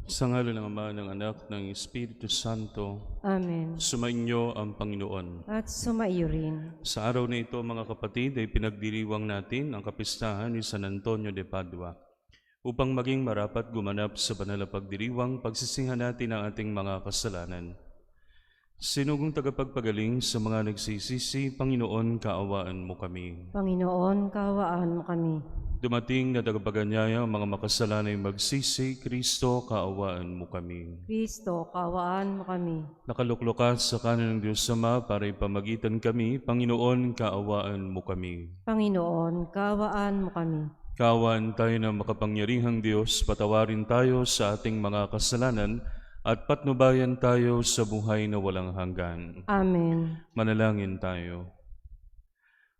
Sa ngalan ng Ama, ng Anak, ng Espiritu Santo, Amen. sumainyo ang Panginoon. At sumaiyo rin. Sa araw na ito, mga kapatid, ay pinagdiriwang natin ang kapistahan ni San Antonio de Padua. Upang maging marapat gumanap sa banal na pagdiriwang, pagsisihan natin ang ating mga kasalanan. Sinugong tagapagpagaling sa mga nagsisisi, Panginoon, kaawaan mo kami. Panginoon, kaawaan mo kami. Dumating na tagapaganyaya ang mga makasalanay magsisi, Kristo, kaawaan mo kami. Kristo, kaawaan mo kami. Nakaluklukas sa kanan ng Diyos Ama para ipamagitan kami, Panginoon, kaawaan mo kami. Panginoon, kaawaan mo kami. Kaawaan tayo ng makapangyarihang Diyos, patawarin tayo sa ating mga kasalanan at patnubayan tayo sa buhay na walang hanggan. Amen. Manalangin tayo.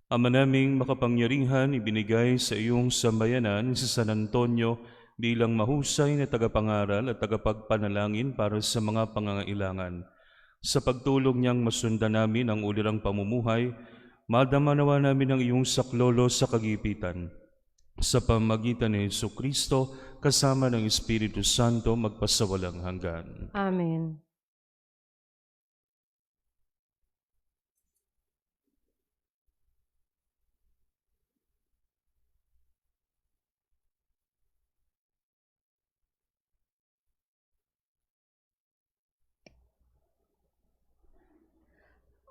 Ama naming makapangyarihan, ibinigay sa iyong sambayanan si San Antonio bilang mahusay na tagapangaral at tagapagpanalangin para sa mga pangangailangan. Sa pagtulong niyang masundan namin ang ulirang pamumuhay, madama nawa namin ang iyong saklolo sa kagipitan. Sa pamagitan ni Jesucristo, kasama ng Espiritu Santo, magpasawalang hanggan. Amen.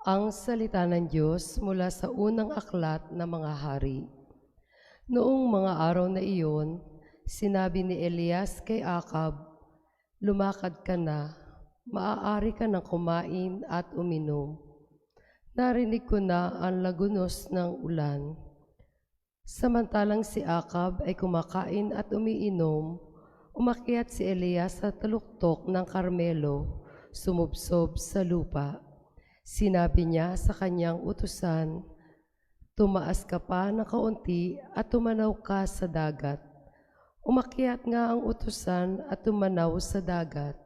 Ang salita ng Diyos mula sa unang aklat ng mga hari. Noong mga araw na iyon, sinabi ni Elias kay Acab, "Lumakad ka na, maaari ka nang kumain at uminom. Narinig ko na ang lagunos ng ulan." Samantalang si Acab ay kumakain at umiinom, umakyat si Elias sa taluktok ng Karmelo, sumubsob sa lupa. Sinabi niya sa kanyang utusan, "Tumaas ka pa ng kaunti at tumanaw ka sa dagat." Umakyat nga ang utusan at tumanaw sa dagat.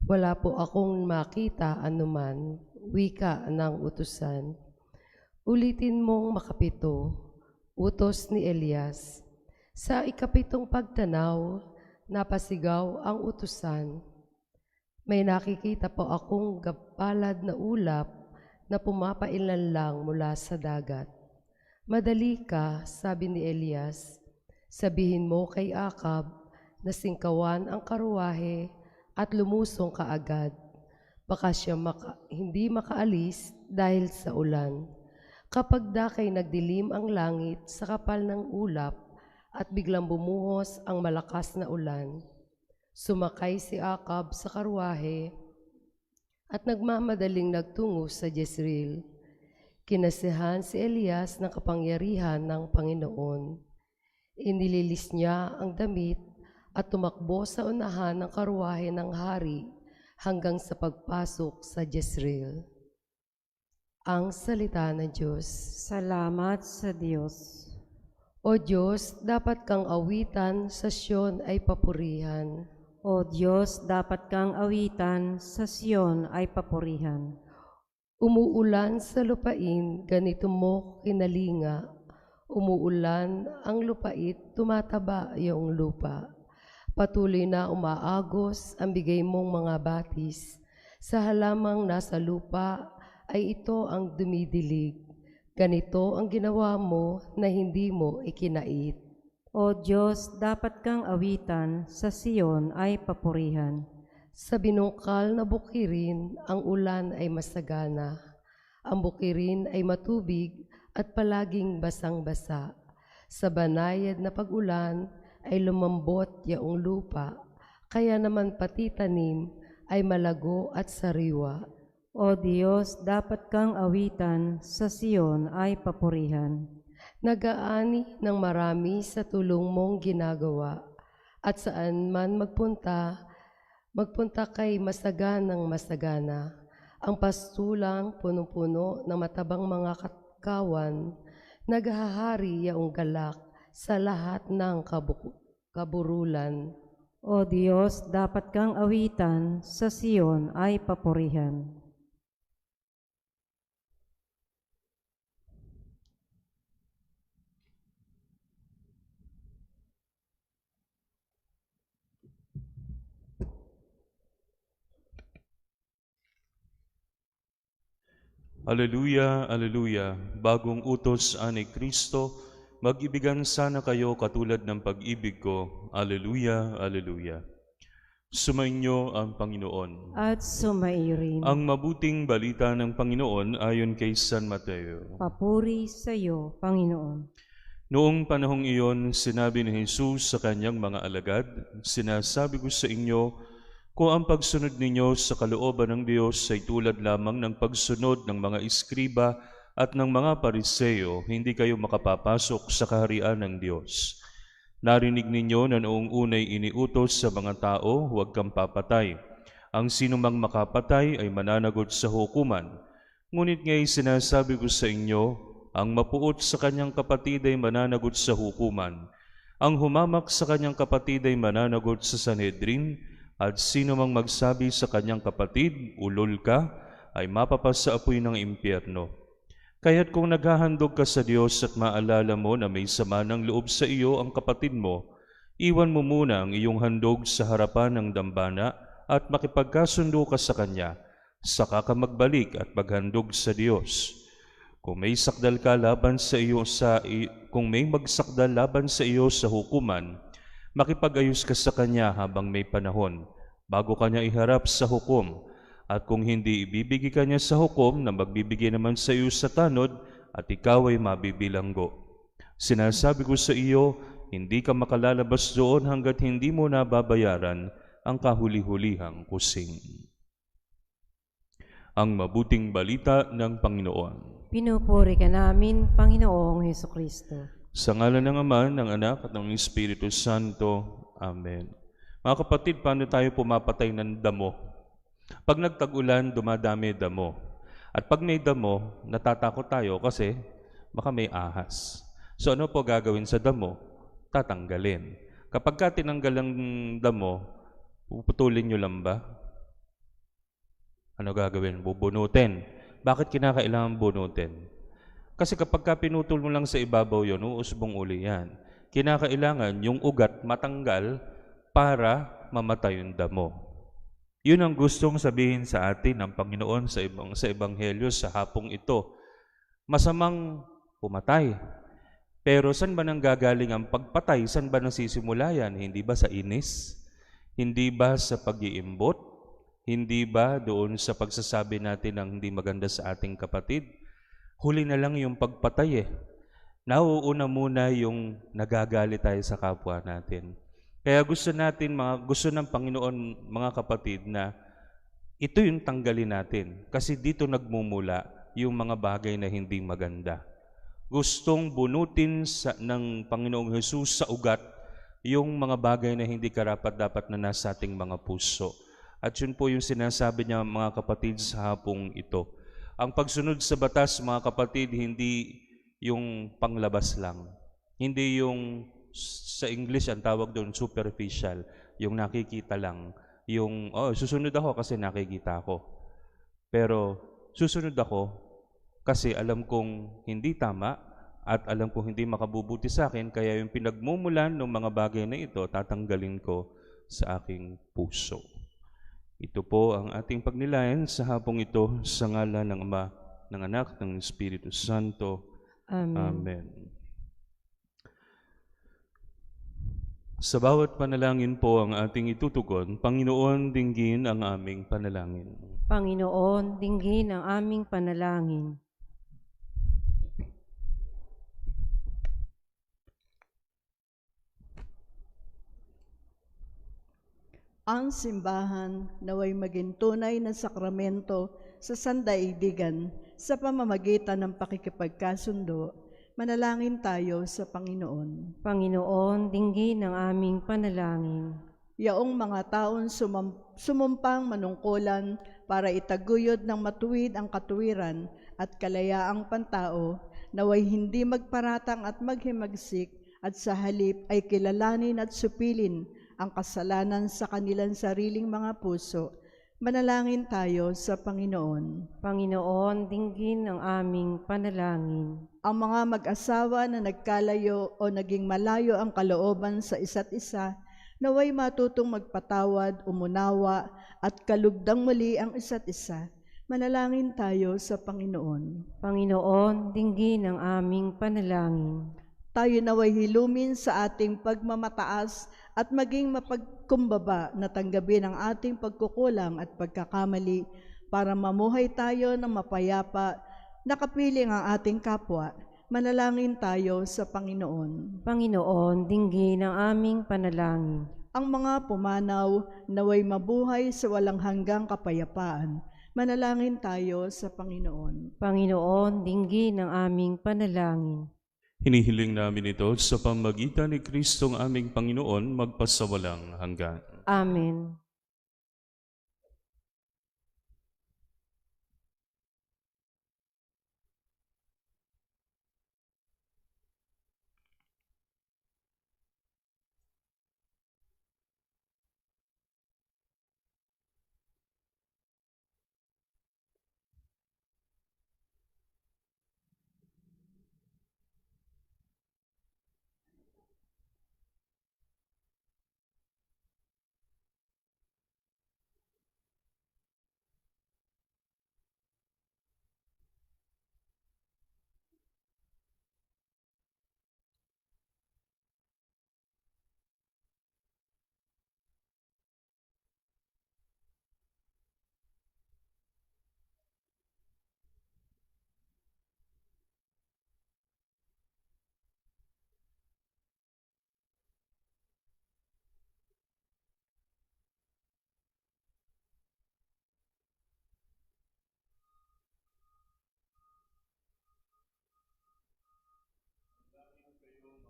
"Wala po akong makita anuman," wika ng utusan. "Ulitin mong makapito," utos ni Elias. Sa ikapitong pagtanaw, napasigaw ang utusan. "May nakikita po akong gapalad na ulap na pumapailan lang mula sa dagat." "Madali ka," sabi ni Elias. "Sabihin mo kay Acab na singkawan ang karuwahe at lumusong kaagad. Baka siya hindi makaalis dahil sa ulan." Kapag dakay nagdilim ang langit sa kapal ng ulap at biglang bumuhos ang malakas na ulan, sumakay si Acab sa karwahe at nagmamadaling nagtungo sa Jezreel. Kinasihan si Elias ng kapangyarihan ng Panginoon. Inililis niya ang damit at tumakbo sa unahan ng karwahe ng hari hanggang sa pagpasok sa Jezreel. Ang salita ng Diyos. Salamat sa Diyos. O Diyos, dapat kang awitan, sa Siyon ay papurihan. O Diyos, dapat kang awitan, sa Siyon ay papurihan. Umuulan sa lupain, ganito mo kinalinga. Umuulan ang lupait, tumataba iyong lupa. Patuloy na umaagos ang bigay mong mga batis. Sa halamang nasa lupa ay ito ang dumidilig. Ganito ang ginawa mo na hindi mo ikinait. O Diyos, dapat kang awitan, sa Siyon ay papurihan. Sa binungkal na bukirin, ang ulan ay masagana. Ang bukirin ay matubig at palaging basang-basa. Sa banayad na pag-ulan ay lumambot yaong lupa, kaya naman pati tanim ay malago at sariwa. O Diyos, dapat kang awitan, sa Siyon ay papurihan. Nagaani ng marami sa tulong mong ginagawa, at saan man magpunta kay masaganang masagana. Ang pastulang punong-puno ng matabang mga kawan, naghahari yaong galak sa lahat ng kaburulan. O Diyos, dapat kang awitan, sa Siyon ay papurihan. Aleluya, aleluya. Bagong utos ani Kristo, mag-ibigan sana kayo katulad ng pag-ibig ko. Aleluya, aleluya. Sumainyo ang Panginoon. At sumairin. Ang mabuting balita ng Panginoon ayon kay San Mateo. Papuri sa iyo, Panginoon. Noong panahong iyon, sinabi ni Jesus sa kanyang mga alagad, "Sinasabi ko sa inyo, kung ang pagsunod ninyo sa kalooban ng Diyos ay tulad lamang ng pagsunod ng mga iskriba at ng mga pariseo, hindi kayo makapapasok sa kaharian ng Diyos. Narinig ninyo na noong unay iniutos sa mga tao, huwag kang papatay. Ang sinumang makapatay ay mananagot sa hukuman. Ngunit ngayong sinasabi ko sa inyo, ang mapuot sa kanyang kapatid ay mananagot sa hukuman. Ang humamak sa kanyang kapatid ay mananagot sa Sanhedrin, at sino mang magsabi sa kanyang kapatid, ulol ka, ay mapapas sa apoy ng impyerno. Kaya't kung naghahandog ka sa Diyos at maalala mo na may sama ng loob sa iyo ang kapatid mo, iwan mo muna ang iyong handog sa harapan ng dambana at makipagkasundo ka sa Kanya, saka ka magbalik at maghandog sa Diyos. Kung may magsakdal laban sa iyo sa hukuman, makipag-ayos ka sa kanya habang may panahon, bago kanya iharap sa hukom. At kung hindi ibibigay kanya sa hukom, na magbibigay naman sa iyo sa tanod, at ikaw ay mabibilanggo. Sinasabi ko sa iyo, hindi ka makalalabas doon hanggat hindi mo nababayaran ang kahuli-hulihang kusing." Ang mabuting balita ng Panginoon. Pinupuri ka namin, Panginoong Hesukristo. Sa ngalan ng Ama, ng Anak, at ng Espiritu Santo. Amen. Mga kapatid, paano tayo pumapatay ng damo? Pag nagtag-ulan, dumadami damo. At pag may damo, natatakot tayo kasi baka may ahas. So ano po gagawin sa damo? Tatanggalin. Kapag ka tinanggal ang damo, puputulin nyo lang ba? Ano gagawin? Bubunutin. Bakit kinakailangan bunutin? Kasi kapag ka pinutol mo lang sa ibabaw yun, uusbong uli yan. Kinakailangan yung ugat matanggal para mamatay yung damo. Yun ang gustong sabihin sa atin ng Panginoon sa Ebanghelyo sa hapong ito. Masamang pumatay. Pero saan ba nang gagaling ang pagpatay? Saan ba nasisimula yan? Hindi ba sa inis? Hindi ba sa pag-iimbot? Hindi ba doon sa pagsasabi natin ng hindi maganda sa ating kapatid? Huli na lang yung pagpatay eh. Nauuna muna yung nagagalit tayo sa kapwa natin. Kaya gusto ng Panginoon, mga kapatid, na ito yung tanggalin natin. Kasi dito nagmumula yung mga bagay na hindi maganda. Gustong bunutin ng Panginoong Jesus sa ugat yung mga bagay na hindi karapat-dapat na nasa ating mga puso. At yun po yung sinasabi niya, mga kapatid, sa hapong ito. Ang pagsunod sa batas, mga kapatid, hindi yung panglabas lang. Hindi yung, sa English ang tawag doon, superficial. Yung nakikita lang. Yung, susunod ako kasi nakikita ako. Pero susunod ako kasi alam kong hindi tama at alam kong hindi makabubuti sa akin, kaya yung pinagmumulan ng mga bagay na ito, tatanggalin ko sa aking puso. Ito po ang ating pagnilayan sa hapong ito sa ngalan ng Ama, ng Anak, ng Espiritu Santo. Amen. Amen. Sa bawat panalangin po ang ating itutugon, Panginoon, dinggin ang aming panalangin. Panginoon, dinggin ang aming panalangin. Ang simbahan naway maging tunay na sakramento sa sandaigdigan sa pamamagitan ng pakikipagkasundo. Manalangin tayo sa Panginoon. Panginoon, dinggin ang aming panalangin. Yaong mga taon sumumpang manungkulan para itaguyod ng matuwid ang katuwiran at kalayaang pantao, naway hindi magparatang at maghimagsik at sa halip ay kilalanin at supilin ang kasalanan sa kanilang sariling mga puso. Manalangin tayo sa Panginoon. Panginoon, dinggin ang aming panalangin. Ang mga mag-asawa na nagkalayo o naging malayo ang kalooban sa isa't isa, naway matutong magpatawad, umunawa at kalugdang muli ang isa't isa. Manalangin tayo sa Panginoon. Panginoon, dinggin ang aming panalangin. Tayo naway hilumin sa ating pagmamataas at maging mapagkumbaba na tanggapin ang ating pagkukulang at pagkakamali para mamuhay tayo ng mapayapa, nakapiling ang ating kapwa. Manalangin tayo sa Panginoon. Panginoon, dinggin ang aming panalangin. Ang mga pumanaw naway mabuhay sa walang hanggang kapayapaan. Manalangin tayo sa Panginoon. Panginoon, dinggin ang aming panalangin. Hinihiling namin ito sa pamagitan ni Kristong aming Panginoon magpasawalang hanggan. Amen.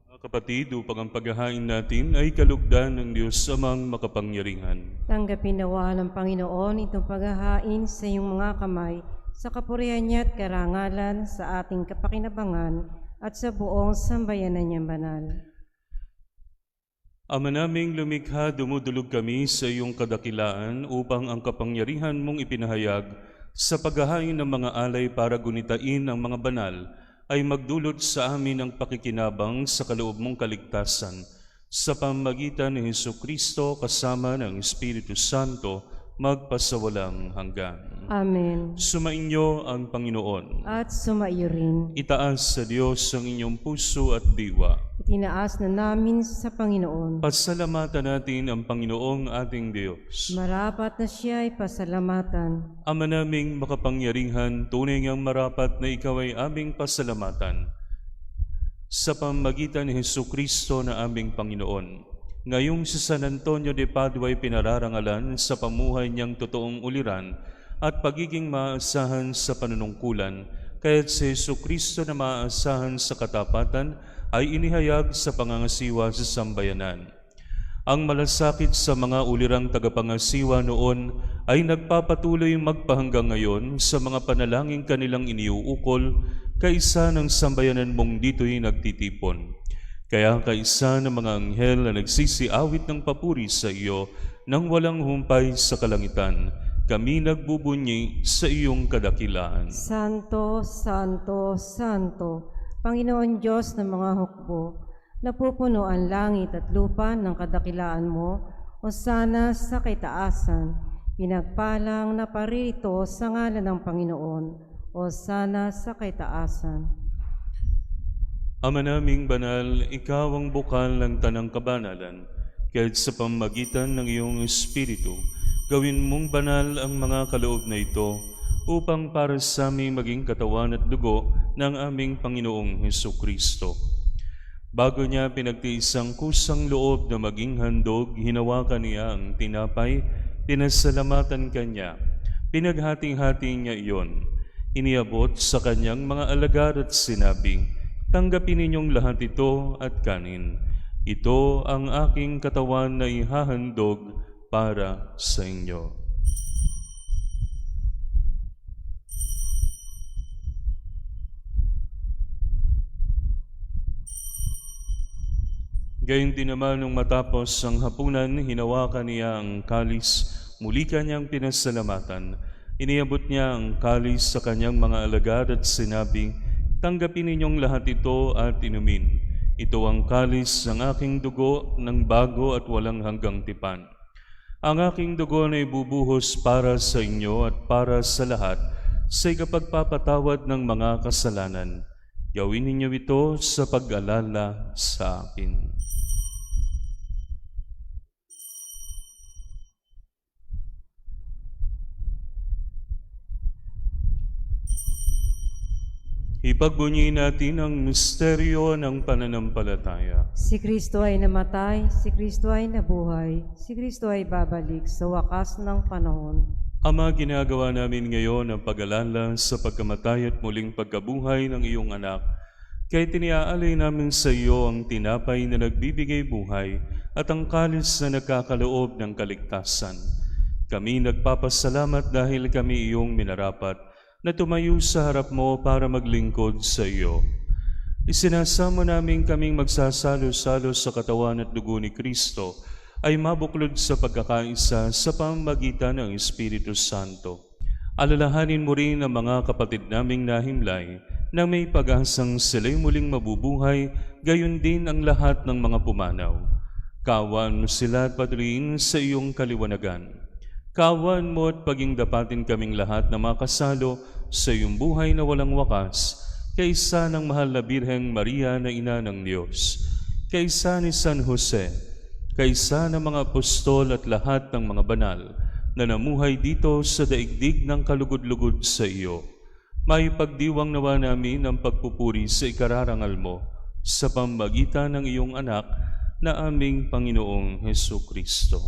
Mga kapatid, upang ang paghahain natin ay kalugdan ng Diyos amang makapangyarihan. Tanggapin nawa ng Panginoon itong paghahain sa iyong mga kamay, sa kapurihan niya at karangalan, sa ating kapakinabangan, at sa buong sambayanan niyang banal. Ama naming lumikha, dumudulog kami sa iyong kadakilaan upang ang kapangyarihan mong ipinahayag sa paghahain ng mga alay para gunitain ang mga banal ay magdulot sa amin ang pakikinabang sa kaloob mong kaligtasan sa pamamagitan ni Hesukristo kasama ng Espiritu Santo magpasawalang hanggan. Amen. Sumainyo ang Panginoon. At sumaiyo rin. Itaas sa Diyos ang inyong puso at diwa. Itinaas na namin sa Panginoon. Pasalamatan natin ang Panginoong ating Diyos. Marapat na siya ay pasalamatan. Ama naming makapangyarihan, tunay ngang marapat na ikaw ay aming pasalamatan. Sa pamamagitan ni Hesukristo na aming Panginoon, ngayong si San Antonio de Padua ay pinararangalan sa pamuhay niyang totoong uliran at pagiging maaasahan sa panunungkulan, kaya't si Hesukristo na maaasahan sa katapatan ay inihayag sa pangangasiwa sa sambayanan. Ang malasakit sa mga ulirang tagapangasiwa noon ay nagpapatuloy magpahanggang ngayon sa mga panalangin kanilang iniuukol, kaisa ng sambayanan mong dito'y nagtitipon. Kaya kaisa ng mga anghel na nagsisiawit ng papuri sa iyo nang walang humpay sa kalangitan, kami nagbubunyi sa iyong kadakilaan. Santo, Santo, Santo, Panginoon Diyos ng mga hukbo, napupuno ang langit at lupa ng kadakilaan mo, o sana sa kaitaasan, pinagpalang na parito sa ngalan ng Panginoon, o sana sa kaitaasan. Ama naming banal, ikaw ang bukal ng tanang kabanalan, kahit sa pamamagitan ng iyong Espiritu, gawin mong banal ang mga kaloob na ito, upang para sa aming maging katawan at dugo ng aming Panginoong Hesukristo. Bago niya pinagtiis ang kusang loob na maging handog, hinawakan niya ang tinapay, pinasalamatan kanya, pinaghating-hati niya iyon, iniabot sa kanyang mga alagad at sinabi, "Tanggapin ninyong lahat ito at kanin. Ito ang aking katawan na ihahandog para sa inyo." Gayun din naman nung matapos ang hapunan, hinawakan niya ang kalis, muli kanyang pinasalamatan. Iniabot niya ang kalis sa kanyang mga alagad at sinabi, "Tanggapin ninyong lahat ito at inumin. Ito ang kalis ng aking dugo ng bago at walang hanggang tipan. Ang aking dugo na ibubuhos para sa inyo at para sa lahat sa ikapagpapatawad ng mga kasalanan. Gawin ninyo ito sa pag-alala sa akin. Ipagbunyi natin ang misteryo ng pananampalataya. Si Kristo ay namatay, si Kristo ay nabuhay, si Kristo ay babalik sa wakas ng panahon. Ama, ginagawa namin ngayon ang pag-alala sa pagkamatay at muling pagkabuhay ng iyong anak. Kaya tiniaalay namin sa iyo ang tinapay na nagbibigay buhay at ang kalis na nagkakaloob ng kaligtasan. Kami nagpapasalamat dahil kami iyong minarapat na tumayo sa harap mo para maglingkod sa iyo. Isinasamo namin kaming magsasalo-salo sa katawan at dugo ni Kristo ay mabuklod sa pagkakaisa sa pamamagitan ng Espiritu Santo. Alalahanin mo rin ang mga kapatid naming nahimlay na may pag-asang sila'y muling mabubuhay, gayon din ang lahat ng mga pumanaw. Kawan mo sila at padriin sa iyong kaliwanagan. Kawan mo at paging dapatin kaming lahat na makasalo sa iyong buhay na walang wakas, kaysa ng mahal na Birheng Maria na Ina ng Diyos, kaysa ni San Jose, kaysa ng mga apostol at lahat ng mga banal na namuhay dito sa daigdig ng kalugod-lugod sa iyo. May pagdiwang nawa namin ang pagpupuri sa ikararangal mo sa pamamagitan ng iyong anak na aming Panginoong Hesukristo.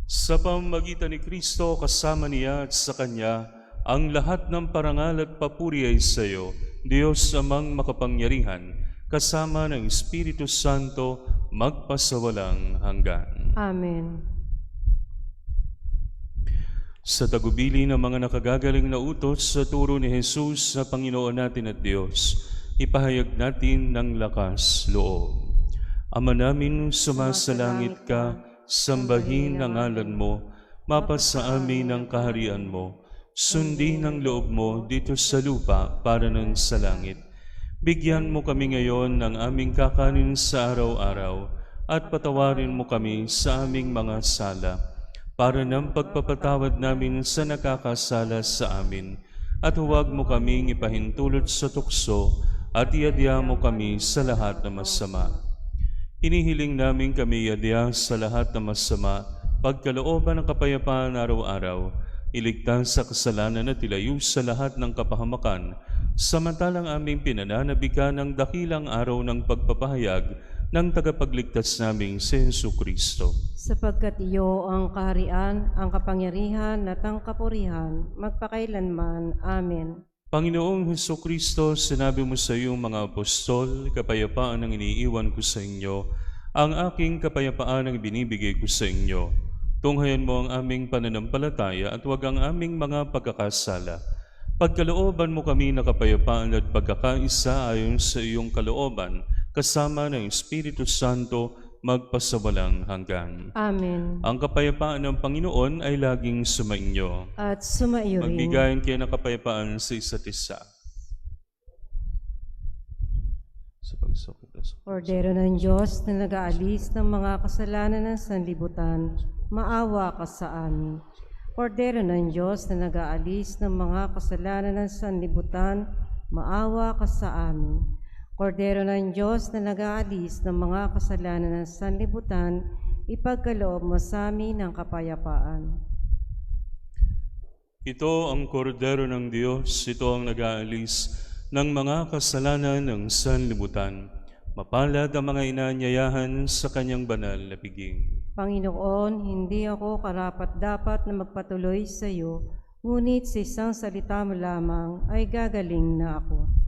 Sa pamamagitan ni Kristo, kasama niya at sa Kanya, ang lahat ng parangal at papuri ay sa iyo, Diyos amang makapangyarihan, kasama ng Espiritu Santo, magpasawalang hanggan. Amen. Sa tagubili ng mga nakagagaling na utos sa turo ni Jesus sa Panginoon natin at Diyos, ipahayag natin ng lakas loob. Ama namin, sumasalangit ka, sambahin ang ngalan mo, mapasa amin ang kaharian mo, sundin ang loob mo dito sa lupa para ng sa langit. Bigyan mo kami ngayon ng aming kakanin sa araw-araw at patawarin mo kami sa aming mga sala para ng pagpapatawad namin sa nakakasala sa amin. At huwag mo kaming ipahintulot sa tukso at iadya mo kami sa lahat na masama. Inihiling namin kami iadya sa lahat na masama, pagkalooban ng kapayapaan araw-araw, iligtas sa kasalanan at ilayo sa lahat ng kapahamakan, samantalang aming pinananabikan ng dakilang araw ng pagpapahayag ng tagapagligtas naming si Jesucristo. Sapagkat iyo ang kaharian, ang kapangyarihan at ang kapurihan, magpakailanman. Amen. Panginoong Jesucristo, sinabi mo sa iyong mga apostol, kapayapaan ang iniiwan ko sa inyo, ang aking kapayapaan ang binibigay ko sa inyo. Tunghayan mo ang aming pananampalataya at huwag ang aming mga pagkakasala. Pagkalooban mo kami na kapayapaan at pagkakaisa ayon sa iyong kalooban, kasama ng Espiritu Santo, magpasawalang hanggan. Amen. Ang kapayapaan ng Panginoon ay laging sumainyo. At sumaiyo rin. Magbigayan kayo ng kapayapaan sa isa't isa. Sa pagsakit at sa Kordero ng Diyos na nag-aalis ng mga kasalanan ng sanlibutan, maawa ka sa amin. Kordero ng Diyos na nag-aalis ng mga kasalanan ng sanlibutan, maawa ka sa amin. Kordero ng Diyos na nag-aalis ng mga kasalanan ng sanlibutan, ipagkaloob mo sa amin ang kapayapaan. Ito ang kordero ng Diyos, ito ang nag-aalis ng mga kasalanan ng sanlibutan. Mapalad ang mga inaanyayahan sa kanyang banal na piging. Panginoon, hindi ako karapat-dapat na magpatuloy sa iyo, ngunit sa isang salita mo lamang ay gagaling na ako.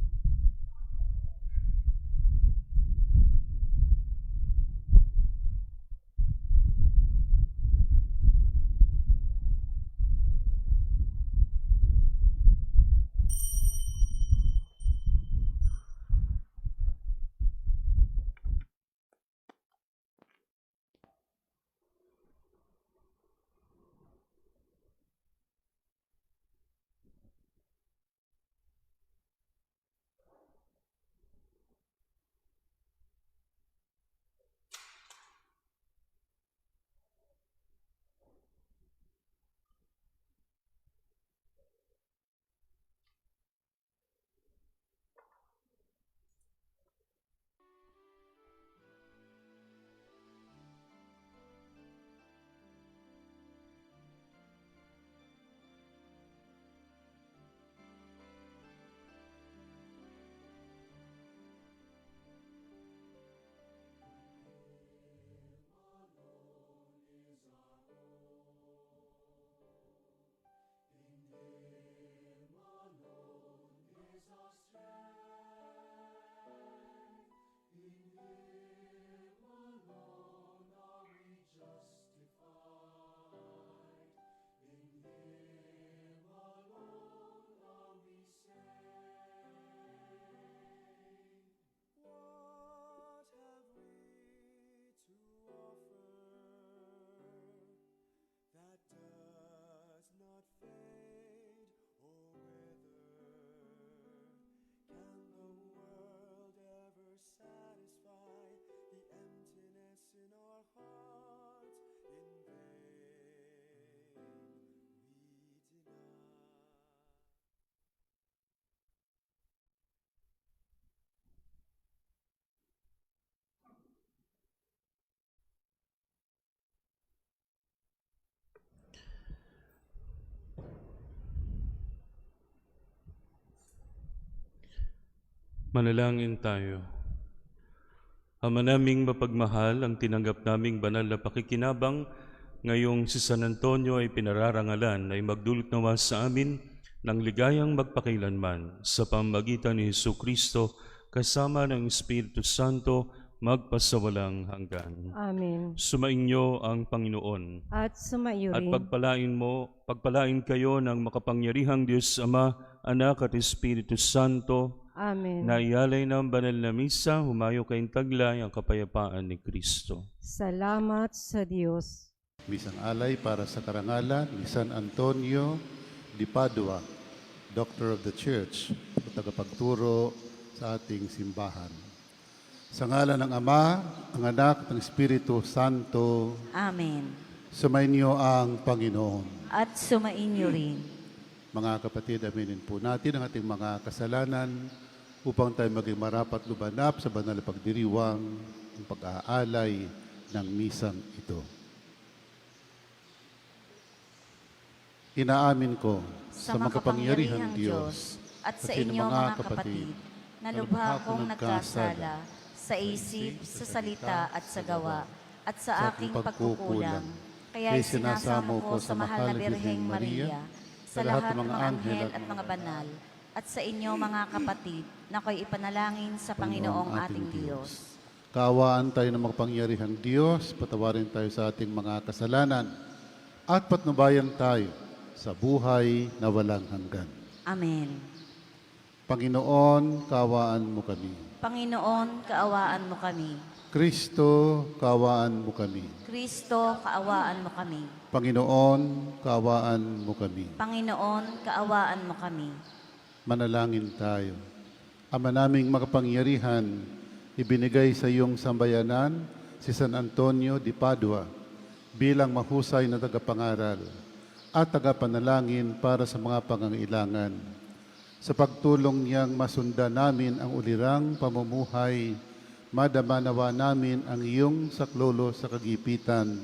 Manalangin tayo. Ama naming mapagmahal, ang tinanggap naming banal na pakikinabang ngayong si San Antonio ay pinararangalan ay magdulot nawa sa amin ng ligayang magpakilanman sa pamamagitan ni Jesucristo kasama ng Espiritu Santo magpasawalang hanggan. Amen. Sumainyo ang Panginoon. At sumaiyo At rin. pagpalain kayo ng makapangyarihang Diyos Ama, Anak at Espiritu Santo, Amen. na ialay ng banal na misa, humayo kayong taglay ang kapayapaan ni Kristo. Salamat sa Diyos. Misang alay para sa karangalan ni San Antonio di Padua, Doctor of the Church, o tagapagturo sa ating simbahan. Sa ngalan ng Ama, ang Anak, at ng Espiritu Santo, Amen. sumainyo ang Panginoon. At sumainyo rin. Mga kapatid, aminin po natin ang ating mga kasalanan upang tayo maging marapat lubanap sa banal na pagdiriwang ng pag-aalay ng misang ito. Inaamin ko Sa makapangyarihang Diyos at sa inyo mga kapatid, na lubha akong nagkasala sa isip, sa salita at sa gawa, at sa aking pagkukulang. Kaya sinasamo ko sa mahal na Birheng Maria, sa lahat ng mga anghel at mga banal, at sa inyo mga kapatid, na ko'y ipanalangin sa Panginoong ating Diyos. Kaawaan tayo ng makapangyarihang Diyos, patawarin tayo sa ating mga kasalanan, at patnubayan tayo sa buhay na walang hanggan. Amen. Panginoon, kaawaan mo kami. Panginoon, kaawaan mo kami. Kristo, kaawaan mo kami. Kristo, kaawaan mo kami. Panginoon, kaawaan mo kami. Panginoon, kaawaan mo kami. Manalangin tayo. Ama naming makapangyarihan, ibinigay sa iyong sambayanan si San Antonio di Padua bilang mahusay na tagapangaral at tagapanalangin para sa mga pangangailangan. Sa pagtulong niyang masundan namin ang ulirang pamumuhay, madama nawa namin ang iyong saklolo sa kagipitan.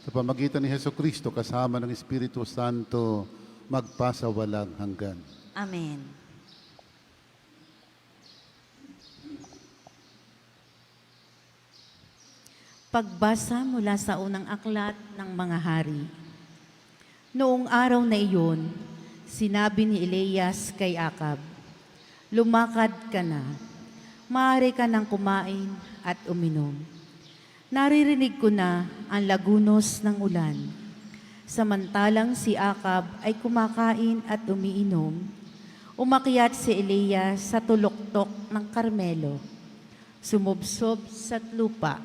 Sa pamagitan ni Jesucristo kasama ng Espiritu Santo, magpasawalang hanggan. Amen. Pagbasa mula sa unang aklat ng mga hari. Noong araw na iyon, sinabi ni Elias kay Akab, "Lumakad ka na, maaari ka nang kumain at uminom. Naririnig ko na ang lagunos ng ulan." Samantalang si Akab ay kumakain at umiinom, umakyat si Elias sa tuloktok ng Karmelo, sumubsob sa lupa.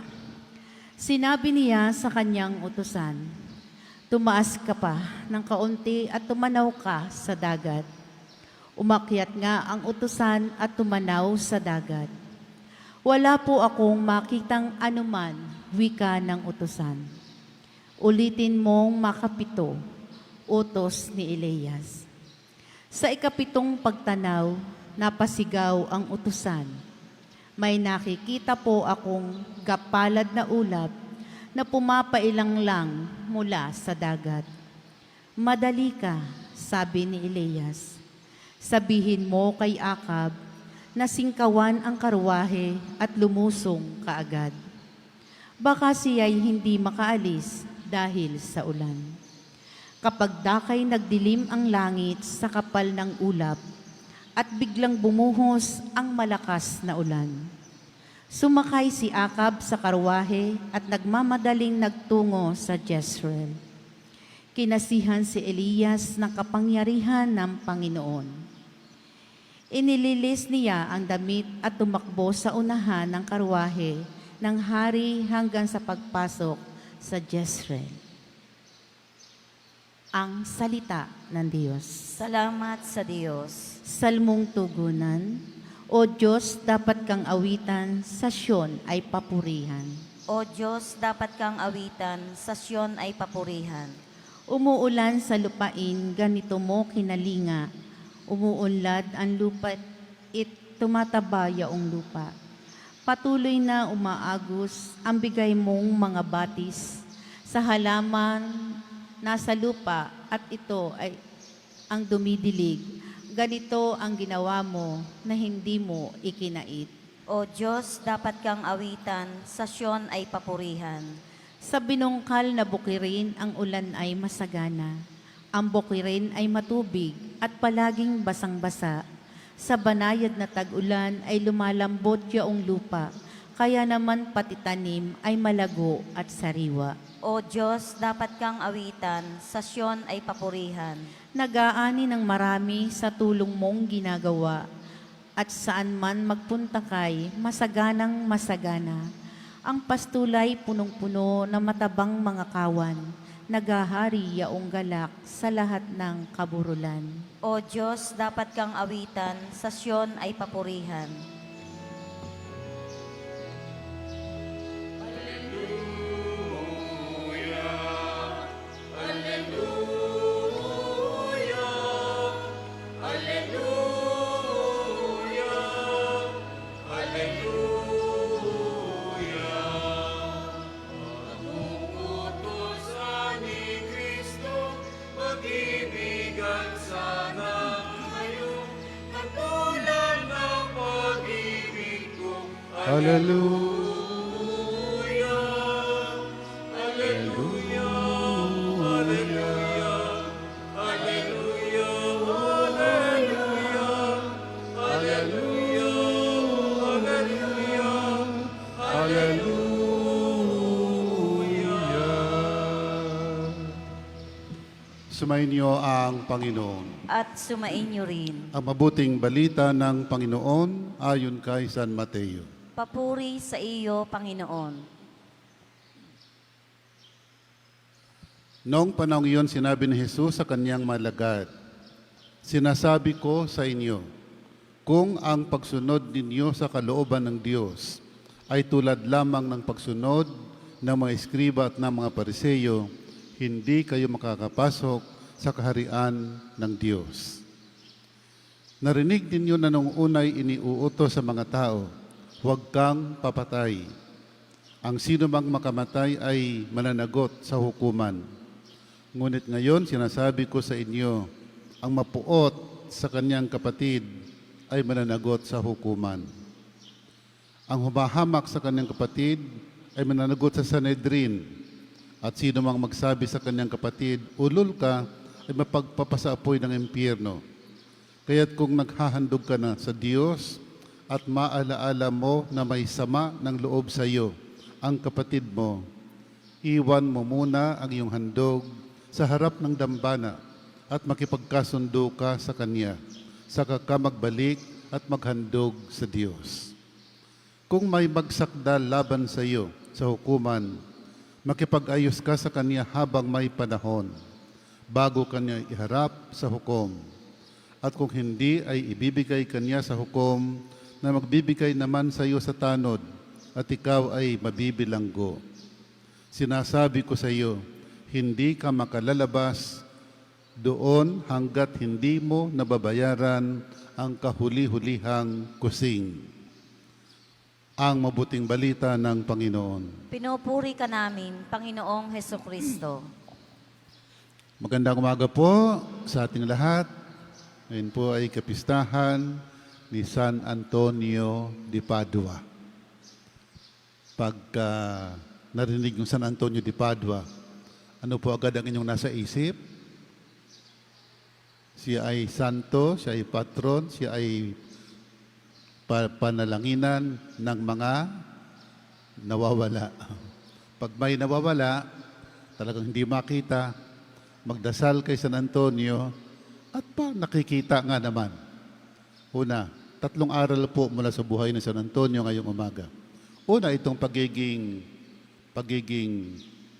Sinabi niya sa kanyang utusan, "Tumaas ka pa ng kaunti at tumanaw ka sa dagat." Umakyat nga ang utusan at tumanaw sa dagat. "Wala po akong makitang anuman," wika ng utusan. "Ulitin mong makapito," utos ni Elias. Sa ikapitong pagtanaw, napasigaw ang utusan. "May nakikita po akong gapalad na ulap na pumapailang lang mula sa dagat." "Madali ka," sabi ni Elias. "Sabihin mo kay Akab na singkawan ang karwahe at lumusong kaagad. Baka siya'y hindi makaalis dahil sa ulan." Kapag dakay nagdilim ang langit sa kapal ng ulap at biglang bumuhos ang malakas na ulan, sumakay si Akab sa karwahe at nagmamadaling nagtungo sa Jezreel. Kinasihan si Elias ng kapangyarihan ng Panginoon. Inililis niya ang damit at tumakbo sa unahan ng karwahe ng hari hanggang sa pagpasok sa Jezreel. Ang salita ng Diyos. Salamat sa Diyos. Salmong tugunan. O Diyos, dapat kang awitan, sa Siyon ay papurihan. O Diyos, dapat kang awitan, sa Siyon ay papurihan. Umuulan sa lupain, ganito mo kinalinga. Umuunlad ang lupa, tumataba yaong lupa. Patuloy na umaagos ang bigay mong mga batis sa halaman nasa lupa, at ito ay ang dumidilig. ganito ang ginawa mo na hindi mo ikinait. O Diyos, dapat kang awitan, sa Siyon ay papurihan. Sa binungkal na bukirin, ang ulan ay masagana. Ang bukirin ay matubig at palaging basang-basa. Sa banayad na tag-ulan ay lumalambot yaong lupa, kaya naman pati tanim ay malago at sariwa. O Diyos, dapat kang awitan, sa Siyon ay papurihan. Nag-aani ng marami sa tulong mong ginagawa, at saan man magpunta kay masaganang masagana. Ang pastulay punong-puno na matabang mga kawan, nagahari yaong galak sa lahat ng kaburulan. O Diyos, dapat kang awitan, sa Siyon ay papurihan. Hallelujah. Hallelujah. Sumainyo ang Panginoon. At sumainyo rin. Ang mabuting balita ng Panginoon ayon kay San Mateo. Papuri sa iyo, Panginoon. Noong panahon iyon, sinabi ni Jesus sa kanyang malagad, "Sinasabi ko sa inyo, kung ang pagsunod ninyo sa kalooban ng Diyos ay tulad lamang ng pagsunod ng mga eskriba at ng mga pariseyo, hindi kayo makakapasok sa kaharian ng Diyos. Narinig ninyo na nung unay iniuutos sa mga tao, huwag kang papatay. Ang sino mang makamatay ay mananagot sa hukuman. Ngunit ngayon sinasabi ko sa inyo, ang mapuot sa kanyang kapatid ay mananagot sa hukuman. Ang humahamak sa kanyang kapatid ay mananagot sa Sanhedrin. At sino mang magsabi sa kanyang kapatid, ulol ka, ay mapagpapasaapoy ng impyerno. Kaya't kung naghahandog ka na sa Diyos at maalaala mo na may sama ng loob sa iyo, ang kapatid mo, iwan mo muna ang iyong handog sa harap ng dambana at makipagkasundo ka sa Kanya, saka ka magbalik at maghandog sa Diyos. Kung may magsakdal laban sa iyo sa hukuman, makipag-ayos ka sa Kanya habang may panahon, bago Kanya iharap sa hukom. At kung hindi, ay ibibigay Kanya sa hukom na magbibigay naman sa iyo sa tanod, at ikaw ay mabibilanggo. Sinasabi ko sa iyo, hindi ka makalalabas doon hanggat hindi mo nababayaran ang kahuli-hulihang kusing. Ang mabuting balita ng Panginoon. Pinupuri ka namin, Panginoong Hesukristo. Magandang umaga po sa ating lahat. Ngayon po ay kapistahan ni San Antonio de Padua. Pagka narinig yung San Antonio de Padua, ano po agad ang inyong nasa isip? Siya ay santo, siya ay patron, siya ay panalanginan ng mga nawawala. Pag may nawawala, talagang hindi makita, magdasal kay San Antonio at nakikita nga naman. Una, 3 aral po mula sa buhay ni San Antonio ngayong umaga. Una, itong pagiging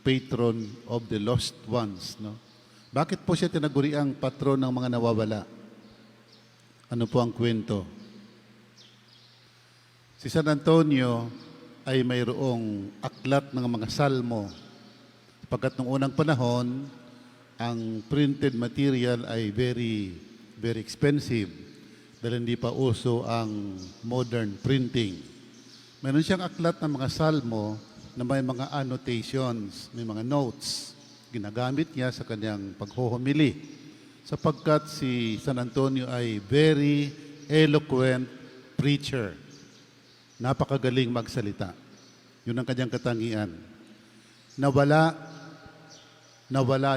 patron of the lost ones. No? Bakit po siya tinaguriang patron ng mga nawawala? Ano po ang kwento? Si San Antonio ay mayroong aklat ng mga salmo. Pagkat nung unang panahon, ang printed material ay very, very expensive dahil hindi pa uso ang modern printing. Meron siyang aklat ng mga salmo na may mga annotations, may mga notes. Ginagamit niya sa kanyang paghuhumili. sapagkat si San Antonio ay very eloquent preacher. Napakagaling magsalita. Yun ang kanyang katangian. Nawala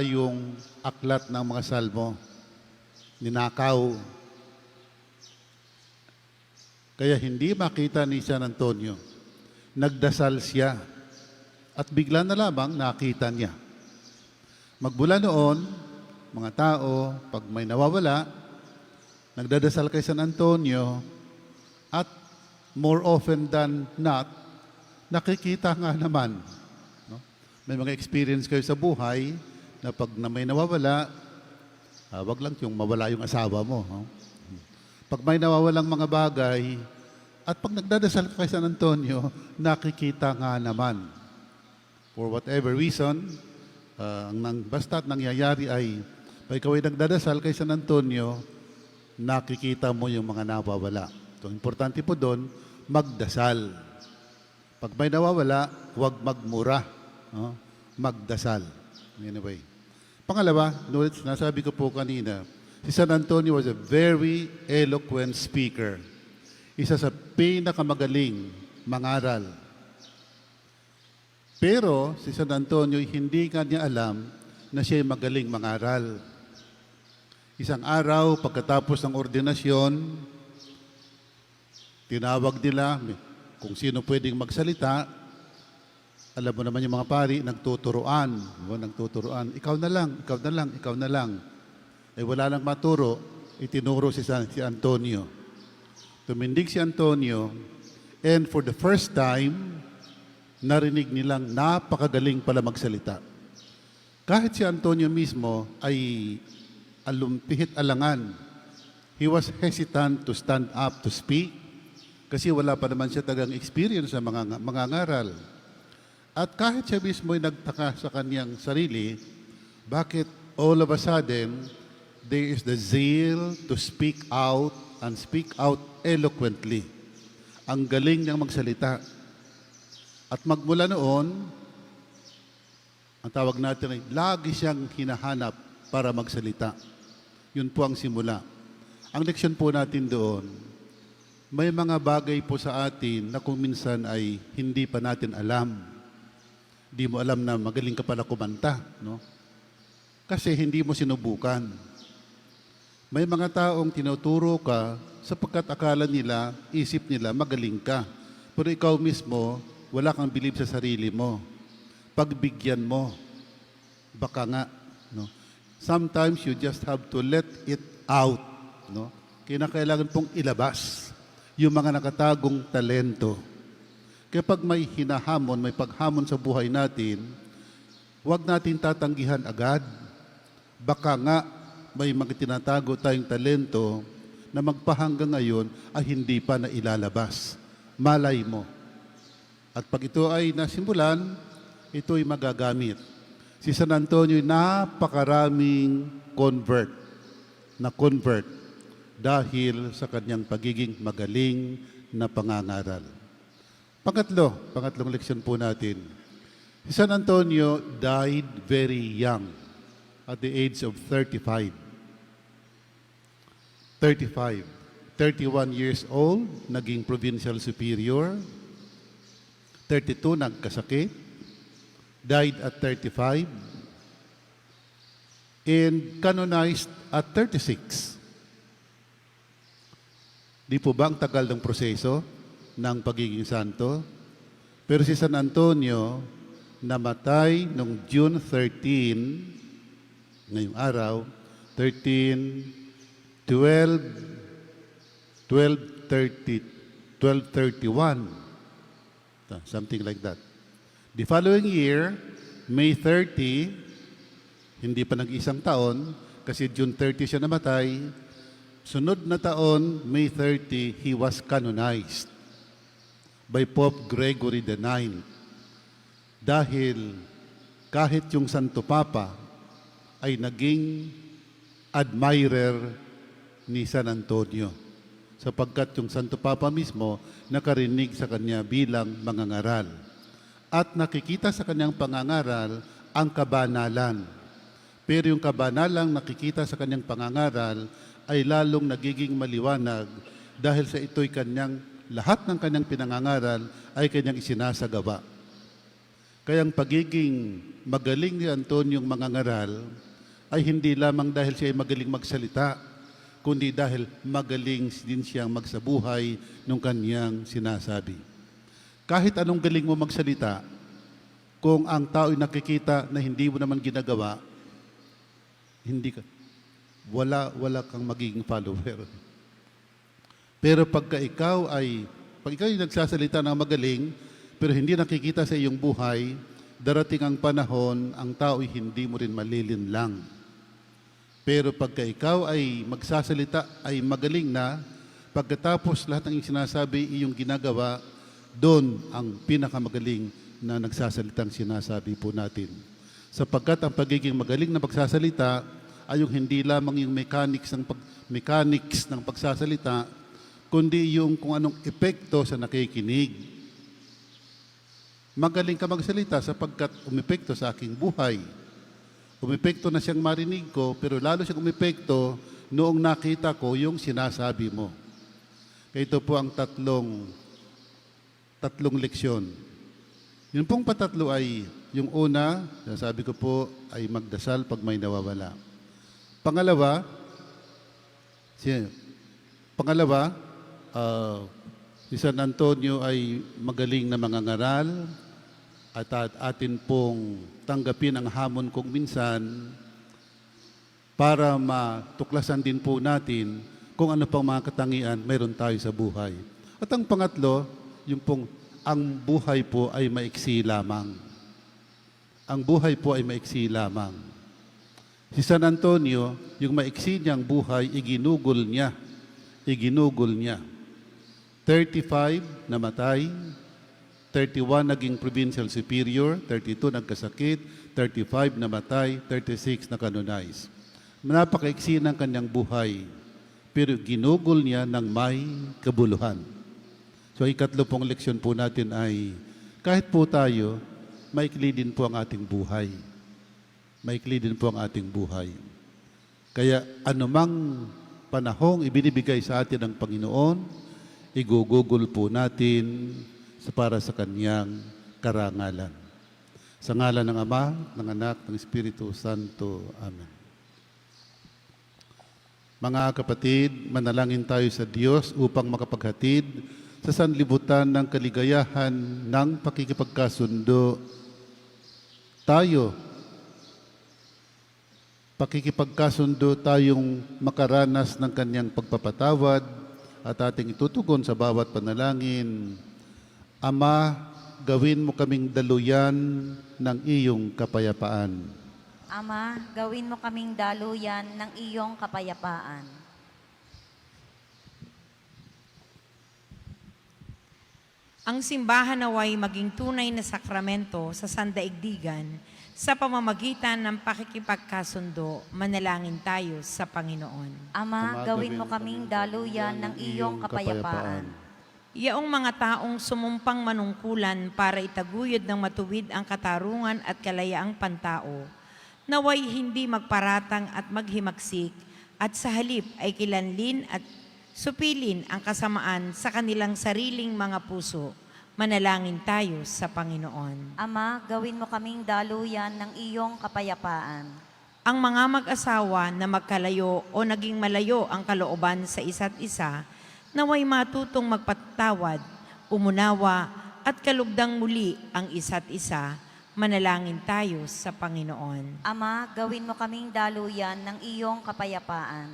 yung aklat ng mga salmo. Ninakaw. Kaya hindi makita ni San Antonio. Nagdasal siya. At bigla na lamang nakita niya. Magmula noon, mga tao, pag may nawawala, nagdadasal kay San Antonio at more often than not, nakikita nga naman. No? May mga experience kayo sa buhay na pag na may nawawala, wag lang yung mawala yung asawa mo. No? Pag may nawawalang mga bagay, at pag nagdadasal ka kay San Antonio, nakikita nga naman. For whatever reason, basta't nangyayari ay, pag ikaw ay nagdadasal kay San Antonio, nakikita mo yung mga nawawala. So, importante po doon, magdasal. Pag may nawawala, huwag magmura. No? Magdasal. Anyway. Pangalawa, nasabi ko po kanina, si San Antonio was a very eloquent speaker. Isa sa pinakamagaling mangaral. Pero si San Antonio, hindi nga niya alam na siya ay magaling mangaral. Isang araw, pagkatapos ng ordinasyon, tinawag nila kung sino pwedeng magsalita. Alam mo naman yung mga pari, nagtuturuan. Nagtuturuan. Ikaw na lang, ikaw na lang, ikaw na lang. Eh wala lang maturo, itinuro si Antonio. Tumindig si Antonio, and for the first time, narinig nilang napakagaling pala magsalita. Kahit si Antonio mismo ay alumpihit alangan. He was hesitant to stand up to speak kasi wala pa naman siya tagang experience sa mga ngaral. At kahit siya mismo ay nagtaka sa kanyang sarili, bakit all of a sudden, there is the zeal to speak out and speak out eloquently. Ang galing niyang magsalita. At magmula noon, ang tawag natin ay lagi siyang hinahanap para magsalita. Yun po ang simula. Ang leksyon po natin doon, may mga bagay po sa atin na kung minsan ay hindi pa natin alam. Hindi mo alam na magaling ka pala kumanta, no? Kasi hindi mo sinubukan. May mga taong tinuturo ka sapagkat akala nila, isip nila, magaling ka. Pero ikaw mismo, wala kang believe sa sarili mo. Pagbigyan mo, baka nga, no? Sometimes you just have to let it out, no? Kinakailangan pong ilabas yung mga nakatagong talento. Kapag may hinahamon, may paghamon sa buhay natin, huwag natin tatanggihan agad. Baka nga may mga tinatago tayong talento na magpahanggang ngayon ay hindi pa na ilalabas. Malay mo. At pag ito ay nasimulan, ito ay magagamit. Si San Antonio ay napakaraming convert dahil sa kanyang pagiging magaling na pangangaral. Pangatlong leksyon po natin. Si San Antonio died very young at the age of 35. 31 years old, naging provincial superior. 32, nagkasakit. Died at 35. And canonized at 36. Di po ba ang tagal ng proseso ng pagiging santo? Pero si San Antonio namatay noong June 13, ngayong araw, 1231. Something like that. The following year, May 30, hindi pa nag-isang taon, kasi June 30 siya namatay. Sunod na taon, May 30, he was canonized by Pope Gregory IX. Dahil kahit yung Santo Papa ay naging admirer ni San Antonio, sapagkat yung Santo Papa mismo nakarinig sa kanya bilang mangangaral. At nakikita sa kanyang pangangaral ang kabanalan. Pero yung kabanalang nakikita sa kanyang pangangaral ay lalong nagiging maliwanag dahil sa ito'y lahat ng kanyang pinangangaral ay kanyang isinasagawa. Kaya ang pagiging magaling ni Antoniong mangangaral ay hindi lamang dahil siya ay magaling magsalita, kundi dahil magaling din siyang magsabuhay ng kanyang sinasabi. Kahit anong galing mo magsalita, kung ang tao'y nakikita na hindi mo naman ginagawa, wala kang magiging follower. Pero pag ikaw ay nagsasalita ng magaling, pero hindi nakikita sa iyong buhay, darating ang panahon, ang tao ay hindi mo rin malilinlang. Pero pagka ikaw ay magsasalita, ay magaling na, pagkatapos lahat ng iyong sinasabi, iyong ginagawa, doon ang pinakamagaling na nagsasalitang sinasabi po natin. Sapagkat ang pagiging magaling na pagsasalita ay yung hindi lamang yung mechanics ng pagsasalita, kundi yung kung anong epekto sa nakikinig. Magaling ka magsalita sapagkat umepekto sa aking buhay. Umepekto na siyang marinig ko, pero lalo siyang umepekto noong nakita ko yung sinasabi mo. Kaya ito po ang tatlong leksyon. Yung pong patatlo ay, yung una, sabi ko po, ay magdasal pag may nawawala. Pangalawa, si San Antonio ay magaling na mangangaral at atin pong tanggapin ang hamon kung minsan para matuklasan din po natin kung ano pang mga katangian mayroon tayo sa buhay. At ang pangatlo, yung pong ang buhay po ay maiksi lamang. Ang buhay po ay maiksi lamang. Si San Antonio, yung maiksi niyang buhay, iginugol niya. 35 namatay, 31 naging provincial superior, 32 nagkasakit, 35 namatay, 36 nakanonize. Napakaiksi ng kanyang buhay, pero ginugol niya ng may kabuluhan. So ikatlo pong leksyon po natin ay kahit po tayo, maikli din po ang ating buhay. Maikli din po ang ating buhay. Kaya anumang panahong ibinibigay sa atin ng Panginoon, igugugol po natin para sa Kanyang karangalan. Sa ngalan ng Ama, ng Anak, ng Espiritu Santo. Amen. Mga kapatid, manalangin tayo sa Diyos upang makapaghatid sa sanlibutan ng kaligayahan ng pakikipagkasundo. Pakikipagkasundo tayong makaranas ng Kanyang pagpapatawad at ating itutugon sa bawat panalangin. Ama, gawin mo kaming daluyan ng iyong kapayapaan. Ama, gawin mo kaming daluyan ng iyong kapayapaan. Ang simbahan naway maging tunay na sakramento sa sandaigdigan sa pamamagitan ng pakikipagkasundo, manalangin tayo sa Panginoon. Ama, gawin mo kaming daluyan ng iyong kapayapaan. Yaong mga taong sumumpang manungkulan para itaguyod ng matuwid ang katarungan at kalayaang pantao, naway hindi magparatang at maghimagsik at sa halip ay kilanlin at supilin ang kasamaan sa kanilang sariling mga puso. Manalangin tayo sa Panginoon. Ama, gawin mo kaming daluyan ng iyong kapayapaan. Ang mga mag-asawa na magkalayo o naging malayo ang kalooban sa isa't isa, naway matutong magpatawad, umunawa at kalugdang muli ang isa't isa. Manalangin tayo sa Panginoon. Ama, gawin mo kaming daluyan ng iyong kapayapaan.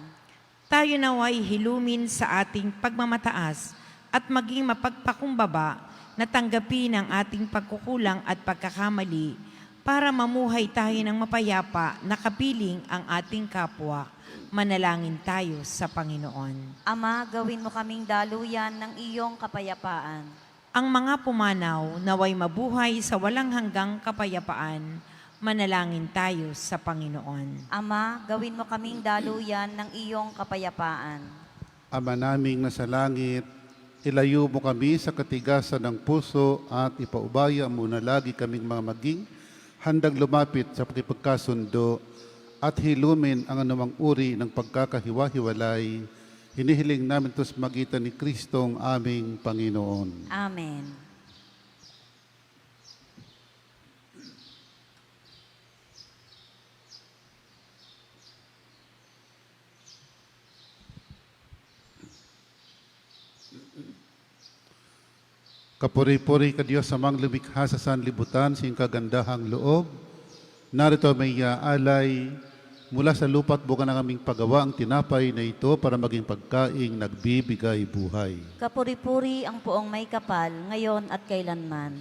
Tayo naway hilumin sa ating pagmamataas at maging mapagpakumbaba na tanggapin ang ating pagkukulang at pagkakamali para mamuhay tayo ng mapayapa na kapiling ang ating kapwa. Manalangin tayo sa Panginoon. Ama, gawin mo kaming daluyan ng iyong kapayapaan. Ang mga pumanaw naway mabuhay sa walang hanggang kapayapaan. Manalangin tayo sa Panginoon. Ama, gawin mo kaming daluyan ng iyong kapayapaan. Ama naming nasa langit, ilayo mo kami sa katigasan ng puso at ipaubaya mo na lagi kaming mga maging handang lumapit sa pakipagkasundo at hilumin ang anumang uri ng pagkakahiwa-hiwalay. Hinihiling namin ito sa magitan ni Kristong aming Panginoon. Amen. Kapuri-puri ka Diyos sa mga lumikha sa sanlibutan, sing kagandahang loob. Narito may alay mula sa lupa't buka ng aming paggawa ang tinapay na ito para maging pagkaing nagbibigay buhay. Kapuri-puri ang poong may kapal, ngayon at kailanman.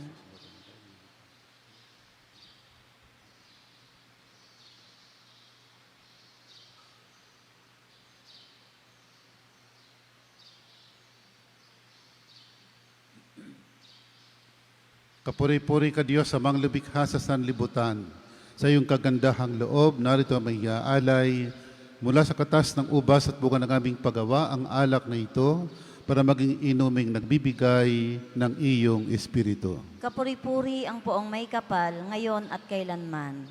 Kapuri-puri ka Diyos sa mga lumikha sa sanlibutan. Sa iyong kagandahang loob, narito may alay mula sa katas ng ubas at bunga ng aming paggawa ang alak na ito para maging inuming nagbibigay ng iyong Espiritu. Kapuri-puri ang poong may kapal, ngayon at kailanman.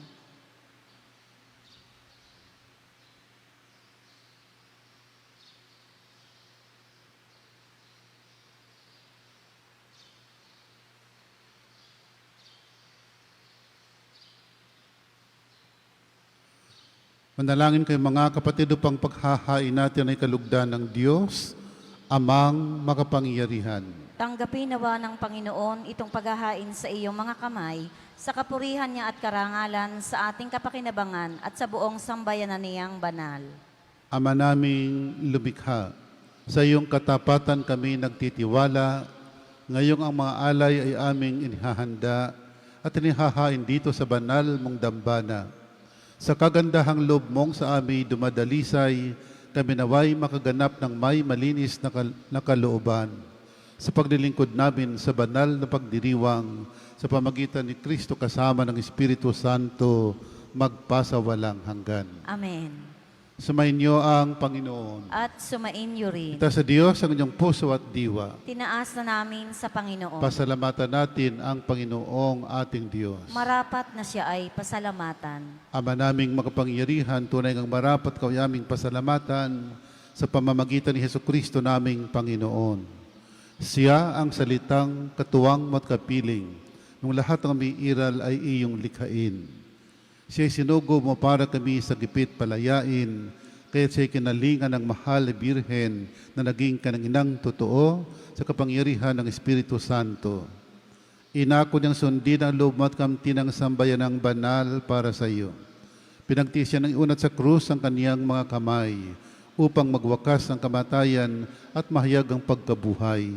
Manalangin kayo mga kapatid upang paghahain natin ay kalugdan ng Diyos, Amang makapangyarihan. Tanggapin nawa ng Panginoon itong paghahain sa iyong mga kamay, sa kapurihan niya at karangalan, sa ating kapakinabangan at sa buong sambayanan niyang banal. Ama naming lumikha, sa iyong katapatan kami nagtitiwala. Ngayong ang mga alay ay aming inihahanda at inihahain dito sa banal mong dambana. Sa kagandahang loob mong sa amin dumadalisay, kami naway makaganap ng may malinis na kalooban sa paglilingkod namin sa banal na pagdiriwang sa pamagitan ni Kristo kasama ng Espiritu Santo magpasawalang hanggan. Amen. Sumainyo ang Panginoon. At sumainyo rin. Ita sa Diyos ang inyong puso at diwa. Tinaas na namin sa Panginoon. Pasalamatan natin ang Panginoong ating Diyos. Marapat na siya ay pasalamatan. Ama naming makapangyarihan, tunay ngang marapat kaw aming pasalamatan sa pamamagitan ni Hesukristo naming Panginoon. Siya ang salitang katuwang at kapiling, nung lahat ng may iral ay iyong likhain. Siya'y sinugo mo para kami sa gipit palayain, kaya siya'y kinalingan ng mahal na Birhen na naging kananginang totoo sa kapangyarihan ng Espiritu Santo. Inako niyang sundin ang loob mo at kamti ng sambayan ng banal para sa iyo. Pinagtiis siya ng iunat sa krus ang kaniyang mga kamay upang magwakas ang kamatayan at mahayag ang pagkabuhay.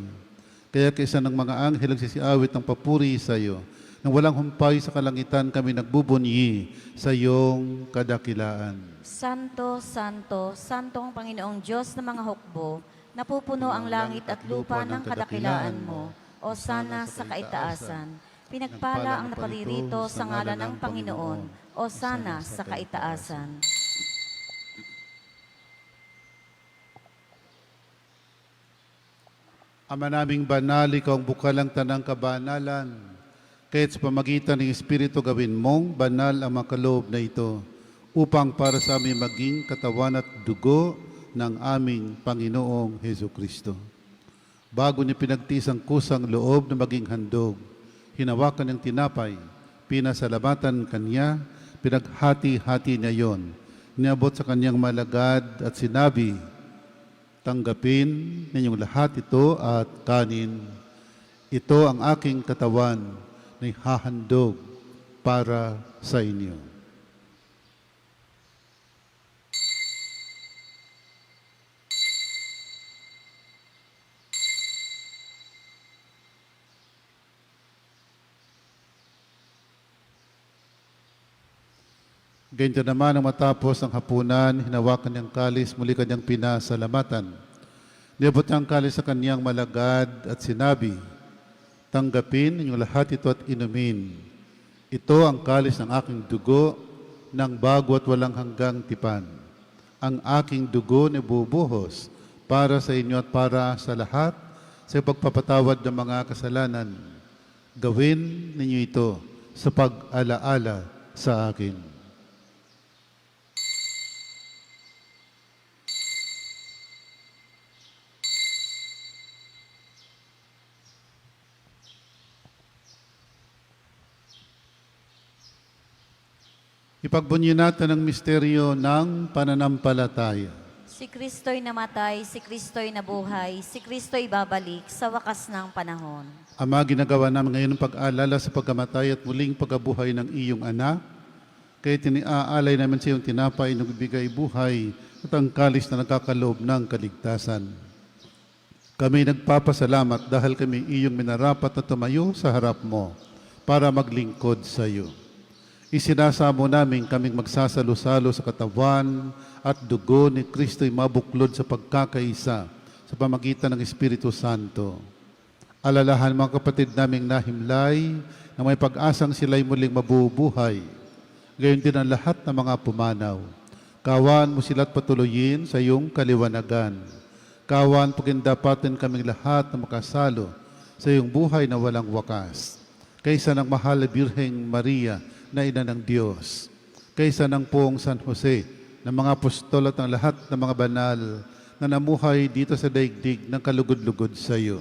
Kaya kaisa ng mga anghel nagsisiawit ng papuri sa iyo. Nang walang humpay sa kalangitan kami nagbubunyi sa iyong kadakilaan. Santo, Santo, Santong Panginoong Diyos ng mga hukbo, napupuno ang langit at lupa ng kadakilaan mo, o sana sa kaitaasan. Pinagpala ang naparirito sa ngalan ng Panginoon, o sana sa kaitaasan. Ama naming banal, ikaw ang bukal ng tanang kabanalan. Kaya't sa pamagitan ng Espiritu gawin mong banal ang mga kaloob na ito upang para sa amin maging katawan at dugo ng aming Panginoong Hesukristo. Bago niya pinagtiis ang kusang loob na maging handog, hinawakan ng tinapay, pinasalamatan kanya, pinaghati-hati niya yon. Niabot sa kanyang malagad at sinabi, tanggapin ninyong lahat ito at kanin. Ito ang aking katawan na ihahandog para sa inyo. Ganito naman ang matapos ang hapunan, hinawakan niyang kalis, muli kanyang pinasalamatan. Niabot niya ang kalis sa kanyang malagad at sinabi, tanggapin ninyong lahat ito at inumin. Ito ang kalis ng aking dugo ng bago at walang hanggang tipan. Ang aking dugo na bubuhos para sa inyo at para sa lahat sa pagpapatawad ng mga kasalanan. Gawin ninyo ito sa pag-alaala sa akin. Ipagbunyi natin ang misteryo ng pananampalataya. Si Kristo'y namatay, si Kristo'y nabuhay, si Kristo'y babalik sa wakas ng panahon. Ama, ginagawa namin ngayon ang pag-aalala sa pagkamatay at muling pagkabuhay ng iyong anak. Kaya tiniaalay namin sa iyong tinapay na bibigay buhay at ang kalis na nagkakaloob ng kaligtasan. Kami nagpapasalamat dahil kami iyong minarapat na tumayo sa harap mo para maglingkod sa iyo. Isinasamo namin kaming magsasalo-salo sa katawan at dugo ni Kristo'y mabuklod sa pagkakaisa sa pamagitan ng Espiritu Santo. Alalahan mga kapatid naming nahimlay na may pag-asang sila'y muling mabubuhay. Gayon din ang lahat ng mga pumanaw. Kawan mo sila't patuloyin sa iyong kaliwanagan. Kawan pagindapatin kaming lahat na makasalo sa iyong buhay na walang wakas. Kaysa ng mahal na Birheng Maria na ina ng Diyos. Kaysa ng Poong San Jose, ng mga apostol at ng lahat ng mga banal na namuhay dito sa daigdig ng kalugod-lugod sa iyo.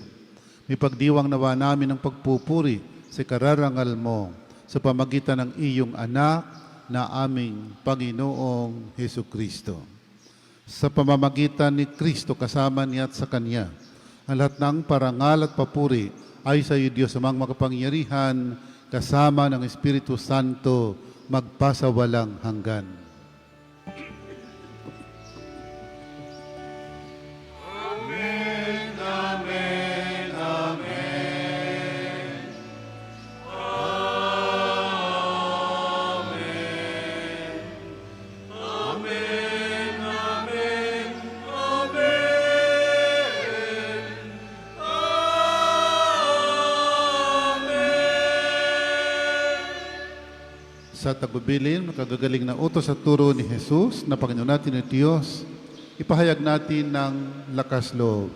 May pagdiwang nawa namin ng pagpupuri sa kararangal mo sa pamagitan ng iyong anak na aming Panginoong Hesu Kristo. Sa pamamagitan ni Kristo kasama niya at sa Kanya, ang lahat ng parangal at papuri ay sa iyo, Diyos amang makapangyarihan, kasama ng Espiritu Santo, magpasawalang hanggan. Sa tagubilin, makagagaling na utos at turo ni Jesus na Panginoon natin at Diyos, ipahayag natin ng lakas loob.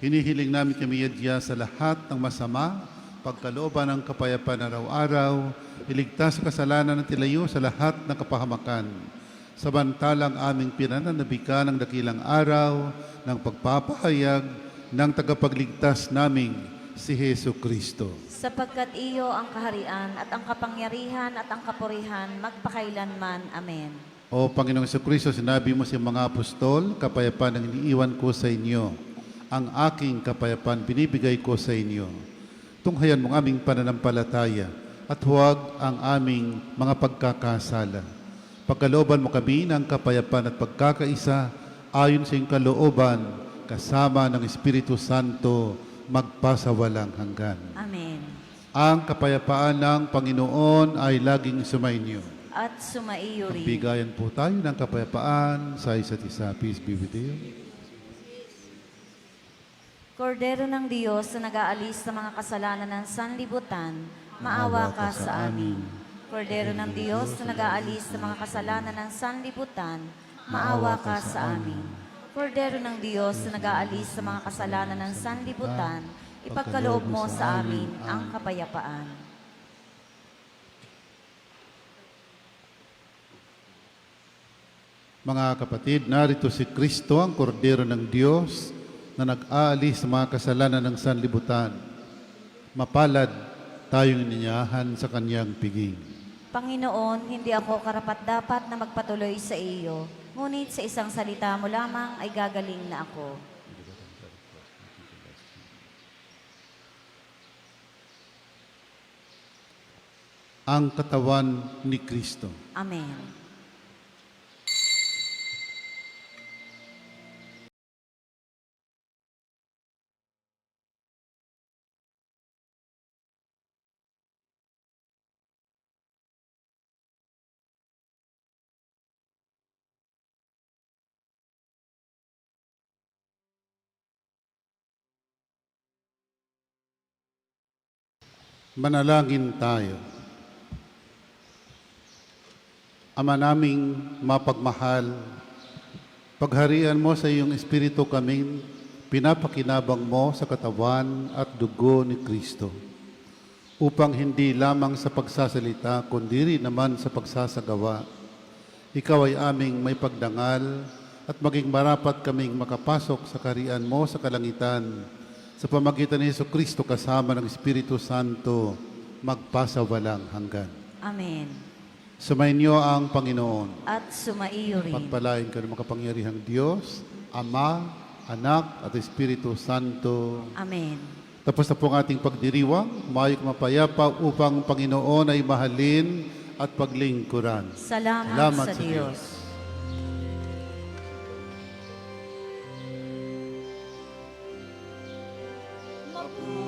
Hinihiling namin kami yadya sa lahat ng masama, pagkalooban ng kapayapaan araw-araw, iligtas sa kasalanan at tilayo sa lahat ng kapahamakan. Samantalang aming pinananabikan ng dakilang araw ng pagpapahayag ng tagapagligtas naming si Hesu Kristo. Sapagkat iyo ang kaharian at ang kapangyarihan at ang kapurihan magpakailanman. Amen. O Panginoong Hesu Kristo, sinabi mo sa mga apostol, kapayapaan ang iniiwan ko sa inyo. Ang aking kapayapaan binibigay ko sa inyo. Tunghayan mong aming pananampalataya at huwag ang aming mga pagkakasala. Pagkalooban mo kami ng kapayapaan at pagkakaisa ayon sa iyong kalooban kasama ng Espiritu Santo magpasawalang hanggan. Amen. Ang kapayapaan ng Panginoon ay laging sumainyo. At sumaiyo rin. Bigayan po tayo ng kapayapaan sa isa't isa. Peace be with you. Kordero ng Diyos na nag-aalis sa mga kasalanan ng sanlibutan, maawa ka sa amin. Kordero ng Diyos na nag-aalis sa mga kasalanan ng sanlibutan, maawa ka sa amin. Kordero ng Diyos na nag-aalis sa mga kasalanan ng sanlibutan, ipagkaloob mo sa amin ang kapayapaan. Mga kapatid, narito si Kristo, ang kordero ng Diyos na nag-aalis sa mga kasalanan ng sanlibutan. Mapalad tayong ininyahan sa kanyang piging. Panginoon, hindi ako karapat-dapat na magpatuloy sa iyo, ngunit sa isang salita mo lamang ay gagaling na ako. Ang katawan ni Kristo. Amen. Manalangin tayo. Ama naming mapagmahal, pagharian mo sa iyong Espiritu kaming pinapakinabang mo sa katawan at dugo ni Kristo, upang hindi lamang sa pagsasalita, kundi rin naman sa pagsasagawa, ikaw ay aming may pagdangal at maging marapat kaming makapasok sa kaharian mo sa kalangitan, sa pamagitan ni Jesucristo kasama ng Espiritu Santo, magpasawalang hanggan. Amen. Sumainyo ang Panginoon. At sumaiyo rin. Pagpalain ka ng makapangyarihang Diyos, Ama, Anak, at Espiritu Santo. Amen. Tapos na po ang ating pagdiriwang, mayok mapayapa upang Panginoon ay mahalin at paglingkuran. Salamat sa Diyos. Mabuhay